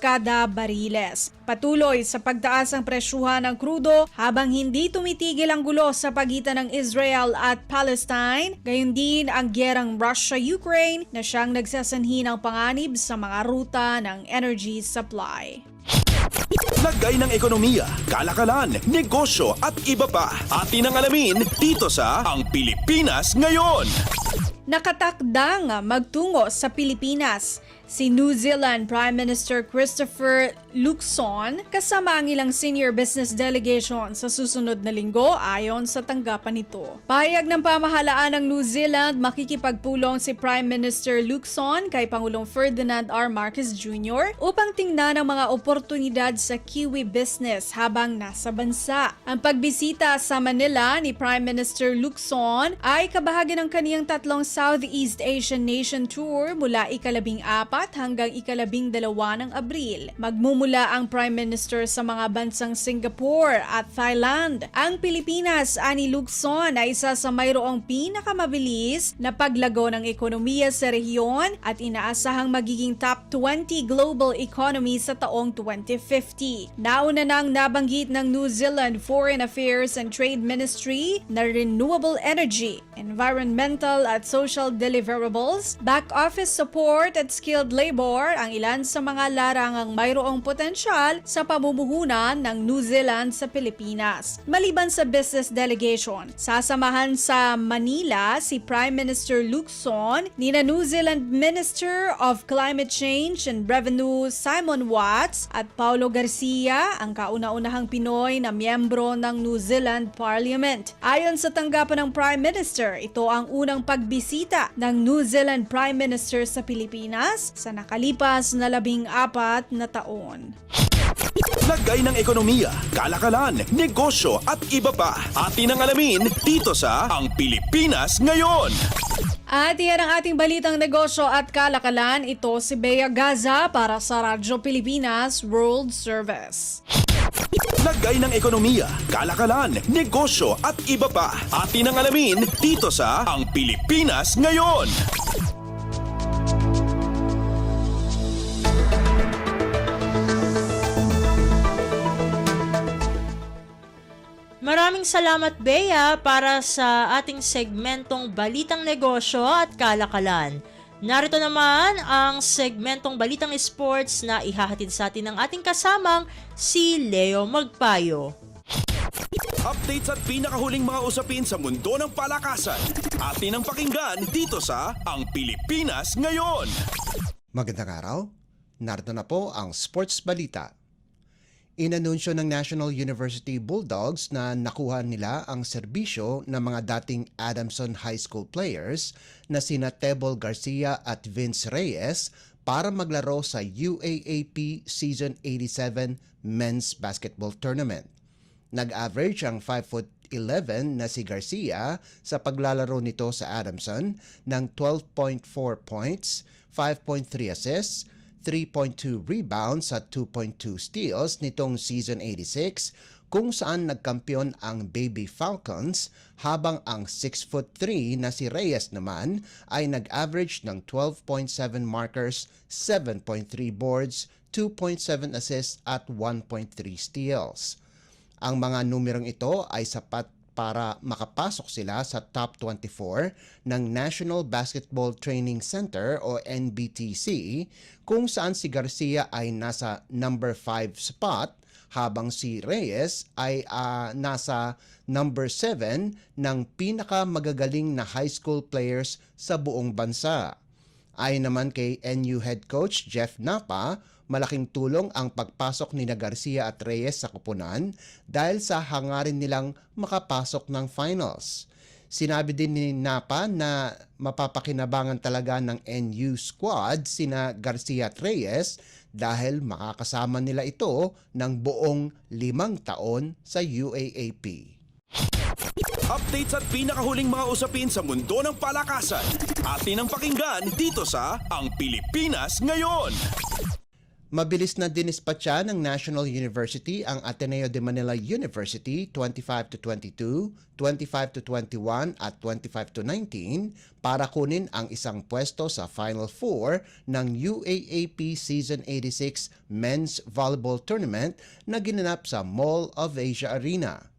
kada bariles. Patuloy sa pagtaas ang presyuhan ng krudo habang hindi tumitigil ang gulo sa pagitan ng Israel at Palestine, gayon din ang gyerang Russia-Ukraine na siyang nagsasanhi ng panganib sa mga ruta ng energy supply. Lagay ng ekonomiya, kalakalan, negosyo at iba pa. Atin ang alamin dito sa Ang Pilipinas Ngayon. Nakatakdang magtungo sa Pilipinas si New Zealand Prime Minister Christopher Luxon kasama ang ilang senior business delegation sa susunod na linggo ayon sa tanggapan nito. Pahayag ng pamahalaan ng New Zealand, makikipagpulong si Prime Minister Luxon kay Pangulong Ferdinand R. Marcos Jr. upang tingnan ang mga oportunidad sa Kiwi business habang nasa bansa. Ang pagbisita sa Manila ni Prime Minister Luxon ay kabahagi ng kaniyang tatlong Southeast Asian Nation Tour mula ika-14 hanggang ika-12 ng Abril. Magmumula ang Prime Minister sa mga bansang Singapore at Thailand. Ang Pilipinas, ani Luxon, ay isa sa mayroong pinakamabilis na paglago ng ekonomiya sa rehiyon at inaasahang magiging top 20 global economy sa taong 2050. Nauna nang nabanggit ng New Zealand Foreign Affairs and Trade Ministry na renewable energy, environmental at social deliverables, back office support at skilled labor ang ilan sa mga larangang mayroong potensyal sa pamumuhunan ng New Zealand sa Pilipinas. Maliban sa business delegation, sasamahan sa Manila si Prime Minister Luxon, nina New Zealand Minister of Climate Change and Revenue Simon Watts at Paulo Garcia, ang kauna-unahang Pinoy na miyembro ng New Zealand Parliament. Ayon sa tanggapan ng Prime Minister, ito ang unang pagbisita ng New Zealand Prime Minister sa Pilipinas sa nakalipas na 14 na taon. Lagay ng ekonomiya, kalakalan, negosyo at iba pa. Atin ang alamin dito sa Ang Pilipinas Ngayon. At iyan ang ating balitang negosyo at kalakalan. Ito si Bea Gaza para sa Radyo Pilipinas World Service. Lagay ng ekonomiya, kalakalan, negosyo at iba pa. Atin ang alamin dito sa Ang Pilipinas Ngayon. Maraming salamat, Bea, para sa ating segmentong Balitang Negosyo at Kalakalan. Narito naman ang segmentong Balitang Sports na ihahatid sa atin ng ating kasamang si Leo Magpayo. Updates at pinakahuling mga usapin sa mundo ng palakasan. Atin ang pakinggan dito sa Ang Pilipinas Ngayon. Magandang araw. Narito na po ang Sports Balita. Inanunsyo ng National University Bulldogs na nakuha nila ang serbisyo ng mga dating Adamson High School players na sina Tebol Garcia at Vince Reyes para maglaro sa UAAP Season 87 Men's Basketball Tournament. Nag-average ang 5'11" na si Garcia sa paglalaro nito sa Adamson ng 12.4 points, 5.3 assists, 3.2 rebounds at 2.2 steals nitong season 86, kung saan nagkampiyon ang Baby Falcons, habang ang 6'3" na si Reyes naman ay nag-average ng 12.7 markers, 7.3 boards, 2.7 assists at 1.3 steals. Ang mga numerong ito ay sapat para makapasok sila sa top 24 ng National Basketball Training Center o NBTC, kung saan si Garcia ay nasa number 5 spot, habang si Reyes ay nasa number 7 ng pinakamagagaling na high school players sa buong bansa. Ayon naman kay NU head coach Jeff Napa, malaking tulong ang pagpasok ni Garcia at Reyes sa koponan dahil sa hangarin nilang makapasok ng finals. Sinabi din ni Napa na mapapakinabangan talaga ng NU squad sina Garcia at Reyes dahil makakasama nila ito ng buong 5 taon sa UAAP. Updates at pinakahuling mga usapin sa mundo ng palakasan. Atin ang pakinggan dito sa Ang Pilipinas Ngayon. Mabilis na dinispatcha ng National University ang Ateneo de Manila University 25-22, 25-21 at 25-19 para kunin ang isang pwesto sa Final Four ng UAAP Season 86 Men's Volleyball Tournament na ginanap sa Mall of Asia Arena.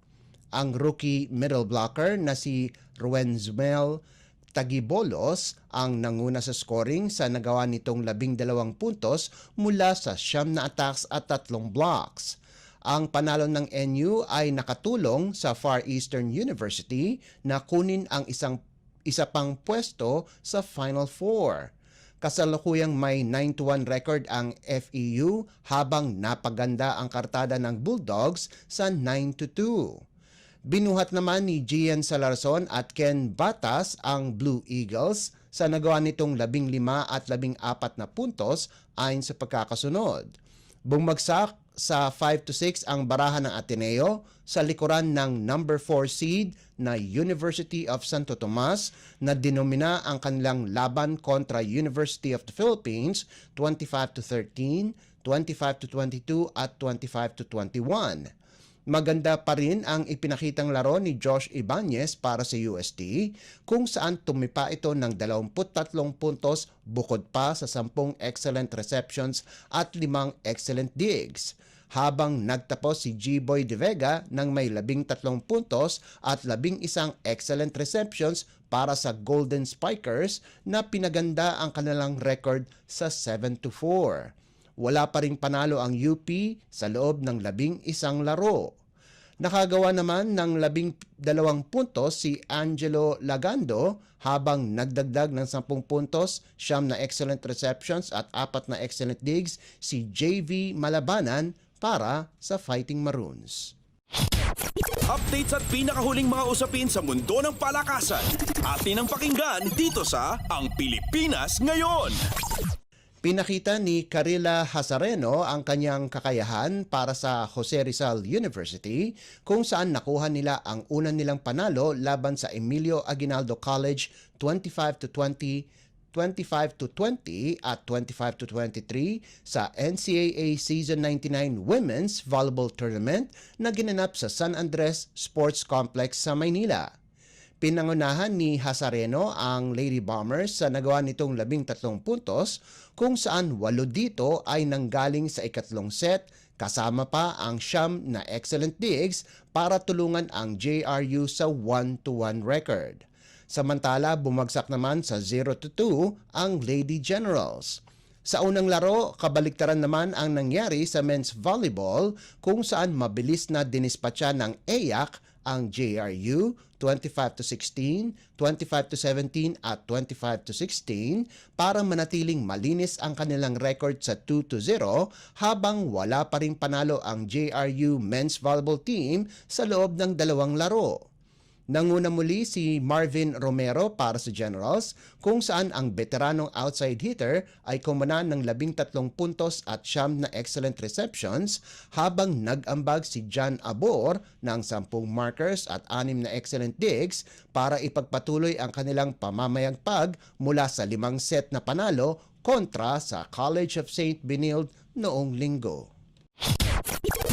Ang rookie middle blocker na si Ruenzmel Tagibolos ang nanguna sa scoring sa nagawa nitong 12 puntos mula sa 9 na attacks at 3 blocks. Ang panalo ng NU ay nakatulong sa Far Eastern University na kunin ang isa pang pwesto sa Final Four. Kasalukuyang may 9-1 record ang FEU habang napaganda ang kartada ng Bulldogs sa 9-2. Binuhat naman ni Gian Salarson at Ken Batas ang Blue Eagles sa nagawa nitong 15 at 14 na puntos ayon sa pagkakasunod. Bumagsak sa 5-6 ang barahan ng Ateneo sa likuran ng number 4 seed na University of Santo Tomas na dinomina ang kanilang laban kontra University of the Philippines 25-13, 25-22 at 25-21. Maganda pa rin ang ipinakitang laro ni Josh Ibanez para sa UST kung saan tumipa ito ng 23 puntos bukod pa sa 10 excellent receptions at 5 excellent digs. Habang nagtapos si G-Boy De Vega ng may 13 puntos at 11 excellent receptions para sa Golden Spikers na pinaganda ang kanilang record sa 7-4. Wala pa ring panalo ang UP sa loob ng 11 laro. Nakagawa naman ng 12 puntos si Angelo Lagando habang nagdagdag ng 10 puntos, 9 na excellent receptions at 4 na excellent digs si JV Malabanan para sa Fighting Maroons. Updates at pinakahuling mga usapin sa mundo ng palakasan. Atin ang pakinggan dito sa Ang Pilipinas Ngayon. Pinakita ni Carila Hazareno ang kanyang kakayahan para sa Jose Rizal University kung saan nakuha nila ang una nilang panalo laban sa Emilio Aguinaldo College 25-20, 25-20 at 25-23 sa NCAA Season 99 Women's Volleyball Tournament na ginanap sa San Andres Sports Complex sa Maynila. Pinangunahan ni Hazareno ang Lady Bombers sa nagawa nitong 13 puntos kung saan 8 dito ay nanggaling sa ikatlong set kasama pa ang 9 na excellent digs para tulungan ang JRU sa 1-1 record. Samantala, bumagsak naman sa 0-2 ang Lady Generals. Sa unang laro, kabaliktaran naman ang nangyari sa men's volleyball kung saan mabilis na dinispatcha ng EYAC ang JRU 25-16, 25-17 at 25-16 para manatiling malinis ang kanilang record sa 2-0 habang wala pa ring panalo ang JRU men's volleyball team sa loob ng 2 laro. Nanguna muli si Marvin Romero para sa Generals kung saan ang veteranong outside hitter ay kumana ng 13 puntos at 9 na excellent receptions habang nag-ambag si John Abor ng 10 markers at 6 na excellent digs para ipagpatuloy ang kanilang pamamayagpag mula sa 5 set na panalo kontra sa College of St. Benilde noong linggo.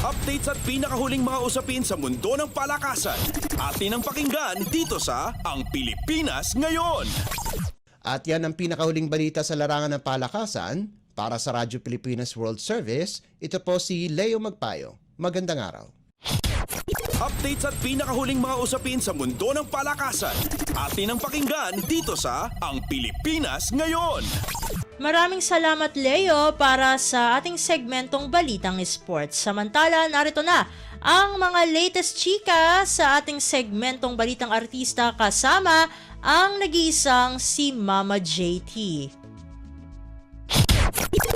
Updates at pinakahuling mga usapin sa mundo ng palakasan. Atin ang pakinggan dito sa Ang Pilipinas Ngayon. At yan ang pinakahuling balita sa larangan ng palakasan. Para sa Radyo Pilipinas World Service, ito po si Leo Magpayo. Magandang araw. Updates at pinakahuling mga usapin sa mundo ng palakasan. Atin ang pakinggan dito sa Ang Pilipinas Ngayon. Maraming salamat Leo para sa ating segmentong Balitang Sports. Samantala, narito na ang mga latest chika sa ating segmentong Balitang Artista kasama ang nag-iisang si Mama JT.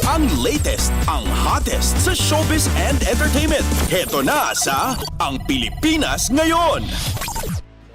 Ang latest, ang hottest sa showbiz and entertainment. Heto na sa Ang Pilipinas Ngayon.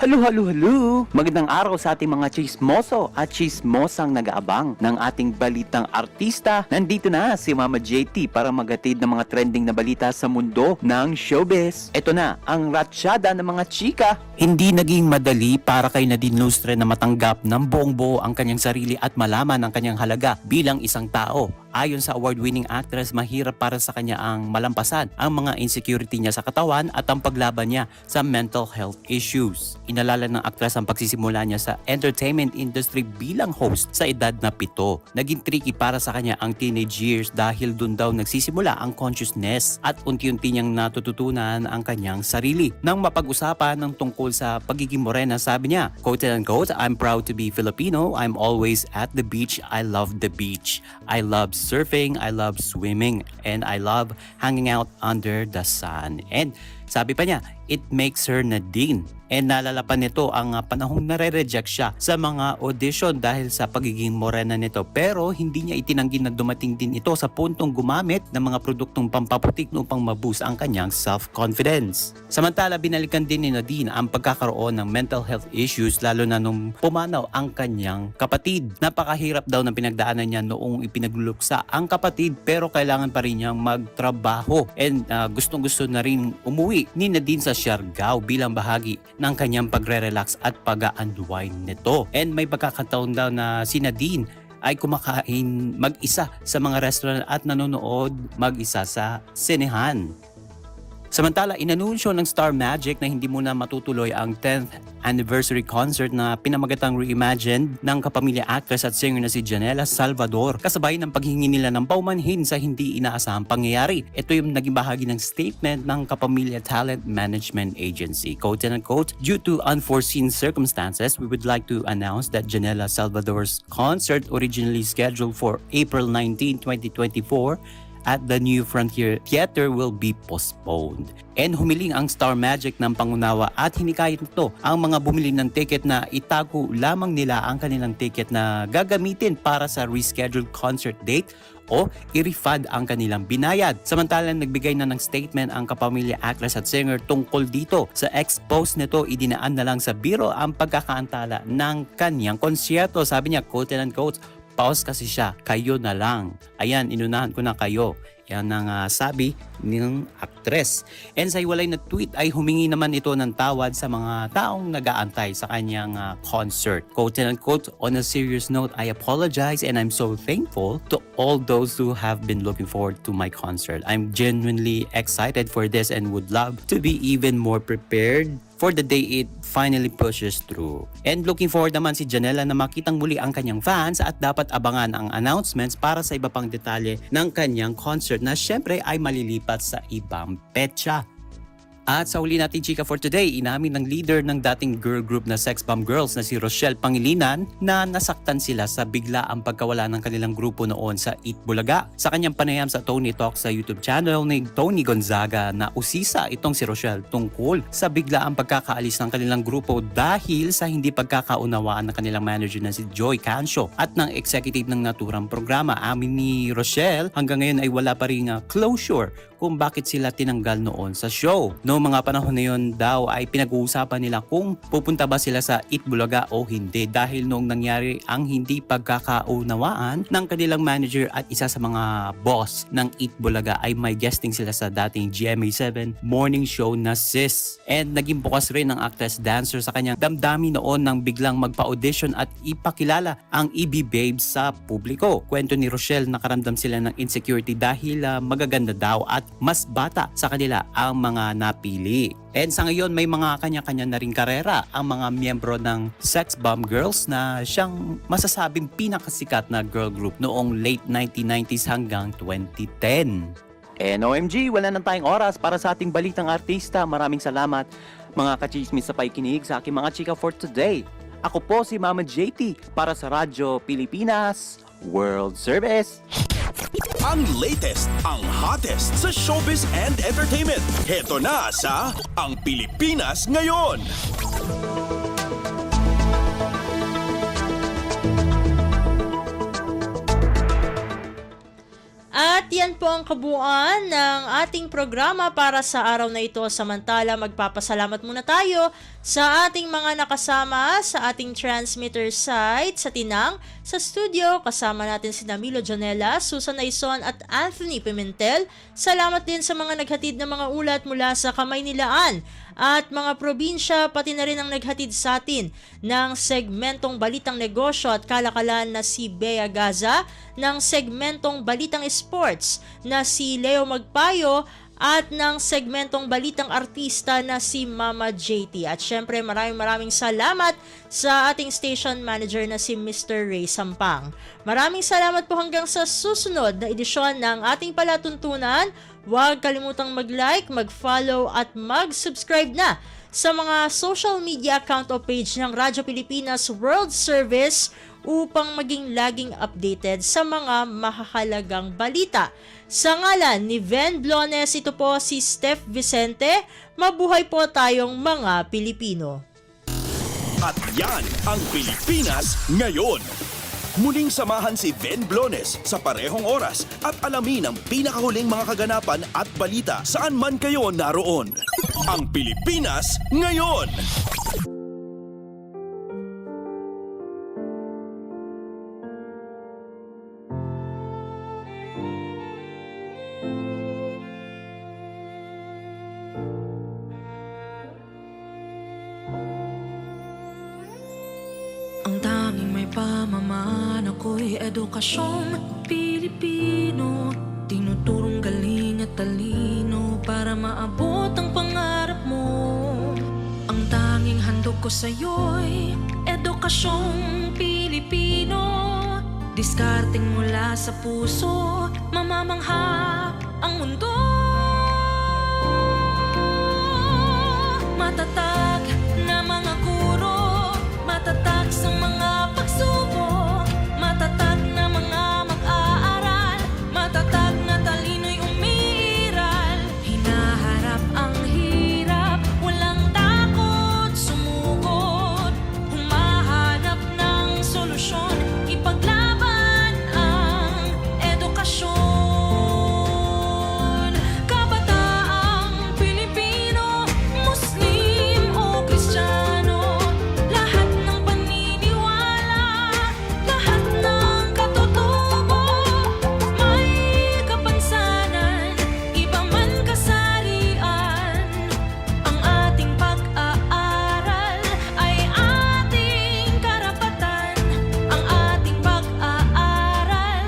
Hello! Magandang araw sa ating mga chismoso at chismosang nag-aabang ng ating balitang artista. Nandito na si Mama JT para maghatid ng mga trending na balita sa mundo ng showbiz. Ito na ang ratsyada ng mga chika. Hindi naging madali para kay Nadine Lustre na matanggap ng buong-buo ang kanyang sarili at malaman ang kanyang halaga bilang isang tao. Ayon sa award-winning actress, mahirap para sa kanya ang malampasan ang mga insecurity niya sa katawan at ang paglaban niya sa mental health issues. Inalala ng actress ang pagsisimula niya sa entertainment industry bilang host sa edad na 7. Naging tricky para sa kanya ang teenage years dahil dun daw nagsisimula ang consciousness at unti-unti niyang natututunan ang kanyang sarili. Nang mapag-usapan ng tungkol sa pagiging morena, sabi niya, quote-unquote, "I'm proud to be Filipino. I'm always at the beach. I love the beach. I love surfing, I love swimming, and I love hanging out under the sun." And sabi pa niya, it makes her Nadine. And naalala pa nito ang panahong nare-reject siya sa mga audition dahil sa pagiging morena nito. Pero hindi niya itinanggi na dumating din ito sa puntong gumamit ng mga produktong pampaputik upang maboost ang kanyang self-confidence. Samantala, binalikan din ni Nadine ang pagkakaroon ng mental health issues lalo na nung pumanaw ang kanyang kapatid. Napakahirap daw ng pinagdaanan niya noong ipinagluluksa ang kapatid pero kailangan pa rin niyang magtrabaho. And gustong-gusto na rin umuwi ni Nadine sa Siargao bilang bahagi ng kanyang pagre-relax at pag-unwind nito. And may pagkakataon daw na si Nadine ay kumakain mag-isa sa mga restaurant at nanonood mag-isa sa sinehan. Samantala, inanunsyo ng Star Magic na hindi muna matutuloy ang 10th anniversary concert na pinamagatang reimagined ng kapamilya actress at singer na si Janela Salvador kasabay ng paghingi nila ng paumanhin sa hindi inaasahang pangyayari. Ito yung naging bahagi ng statement ng Kapamilya Talent Management Agency. Quote-unquote, "Due to unforeseen circumstances, we would like to announce that Janela Salvador's concert originally scheduled for April 19, 2024 at the New Frontier Theater will be postponed." And humiling ang Star Magic ng pangunawa at hinikayat nito ang mga bumili ng ticket na itago lamang nila ang kanilang ticket na gagamitin para sa rescheduled concert date o i-refund ang kanilang binayad. Samantalang nagbigay na ng statement ang kapamilya actress at singer tungkol dito. Sa ex-post nito, idinaan na lang sa biro ang pagkakaantala ng kanyang konsyerto. Sabi niya, quote-unquote, "Pause kasi siya, kayo na lang. Ayan, inunahan ko na kayo." Yan ang sabi ng actress. And sa hiwalay na tweet ay humingi naman ito ng tawad sa mga taong nag-aantay sa kanyang concert. Quote-unquote, "On a serious note, I apologize and I'm so thankful to all those who have been looking forward to my concert. I'm genuinely excited for this and would love to be even more prepared for the day it finally pushes through." And looking forward naman si Janela na makitang muli ang kanyang fans at dapat abangan ang announcements para sa iba pang detalye ng kanyang concert na syempre ay malilipat sa ibang petsa. At sa huli natin chika for today, inamin ng leader ng dating girl group na Sex Bomb Girls na si Rochelle Pangilinan na nasaktan sila sa bigla ang pagkawala ng kanilang grupo noon sa Eat Bulaga. Sa kanyang panayam sa Tony Talk sa YouTube channel ni Tony Gonzaga na usisa itong si Rochelle tungkol sa bigla ang pagkakaalis ng kanilang grupo dahil sa hindi pagkakaunawaan ng kanilang manager na si Joy Cancio at ng executive ng naturang programa. Amin ni Rochelle, hanggang ngayon ay wala pa ring closure kung bakit sila tinanggal noon sa show. Noong mga panahon na yun daw ay pinag-uusapan nila kung pupunta ba sila sa Itbulaga o hindi dahil noong nangyari ang hindi pagkakaunawaan ng kanilang manager at isa sa mga boss ng Itbulaga ay may guesting sila sa dating GMA7 morning show na Sis. And naging bukas rin ng actress dancer sa kanyang damdamin noon nang biglang magpa-audition at ipakilala ang EB Babes sa publiko. Kwento ni Rochelle, nakaramdam sila ng insecurity dahil magaganda daw at mas bata sa kanila ang mga napili. And sa ngayon may mga kanya-kanya na rin karera ang mga miyembro ng Sex Bomb Girls na siyang masasabing pinakasikat na girl group noong late 1990s hanggang 2010. And OMG, wala nang tayong oras para sa ating balitang artista. Maraming salamat mga kachismis sa pakikinig sa aking mga chika for today. Ako po si Mama JT para sa Radyo Pilipinas World Service. Ang latest, ang hottest sa showbiz and entertainment. Heto na sa Ang Pilipinas Ngayon. At yan po ang kabuuan ng ating programa para sa araw na ito. Samantala, magpapasalamat muna tayo sa ating mga nakasama sa ating transmitter site sa Tinang, sa studio. Kasama natin si Milo Janela, Susan Aison at Anthony Pimentel. Salamat din sa mga naghatid ng mga ulat mula sa Kamaynilaan at mga probinsya, pati na rin ang naghatid sa atin ng segmentong Balitang Negosyo at Kalakalan na si Bea Gaza, ng segmentong Balitang Sports na si Leo Magpayo, at ng segmentong Balitang Artista na si Mama JT. At syempre maraming salamat sa ating station manager na si Mr. Ray Sampang. Maraming salamat po hanggang sa susunod na edisyon ng ating palatuntunan. Huwag kalimutang mag-like, mag-follow at mag-subscribe na sa mga social media account o page ng Radyo Pilipinas World Service upang maging laging updated sa mga mahahalagang balita. Sa ngalan ni Ven Blones, ito po si Steph Vicente. Mabuhay po tayong mga Pilipino. At yan ang Pilipinas Ngayon. Muling samahan si Ven Blones sa parehong oras at alamin ang pinakahuling mga kaganapan at balita saan man kayo naroon. Ang Pilipinas Ngayon. Ang tanging may pamamaan ako'y edukasyong Pilipino. Tinuturong galing at talino para maabot ang pangarap mo. Ang tanging handog ko sa'yo'y edukasyong Pilipino. Diskarteng mula sa puso, mamamangha ang mundo. Matatag na mga guro, matatag sa mga pagsubok, matatag na mga mag-aaral, matatag na talino'y umiiral. Hinaharap ang hirap, walang takot sumugod, humahanap ng solusyon, ipaglaban ang edukasyon. Kabataang Pilipino, Muslim o Kristiyano, lahat ng paniniwala, lahat ng katutubo, may kapansanan, iba man kasarian. Ang ating pag-aaral ay ating karapatan. Ang ating pag-aaral,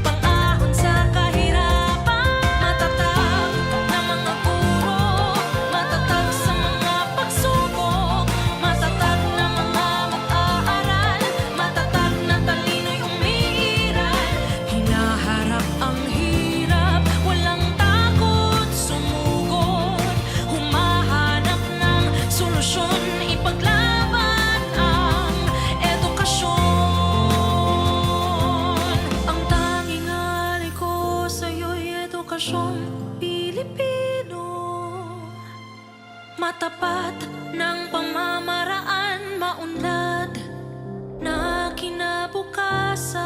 pang-ahon sa kahirapan. Matatag na mga guro, matatag sa mga pagsubok, matatag na mga mag-aaral, matatag na talino'y umiiral. Hinaharap ang hirap, walang takot sumugod, humahanap ng solusyon, ipaglaban ang edukasyon. Ang tanging alay ko sa'yo'y edukasyong Pilipino. Matapat ng pamamaraan, maunlad na kinabukasan.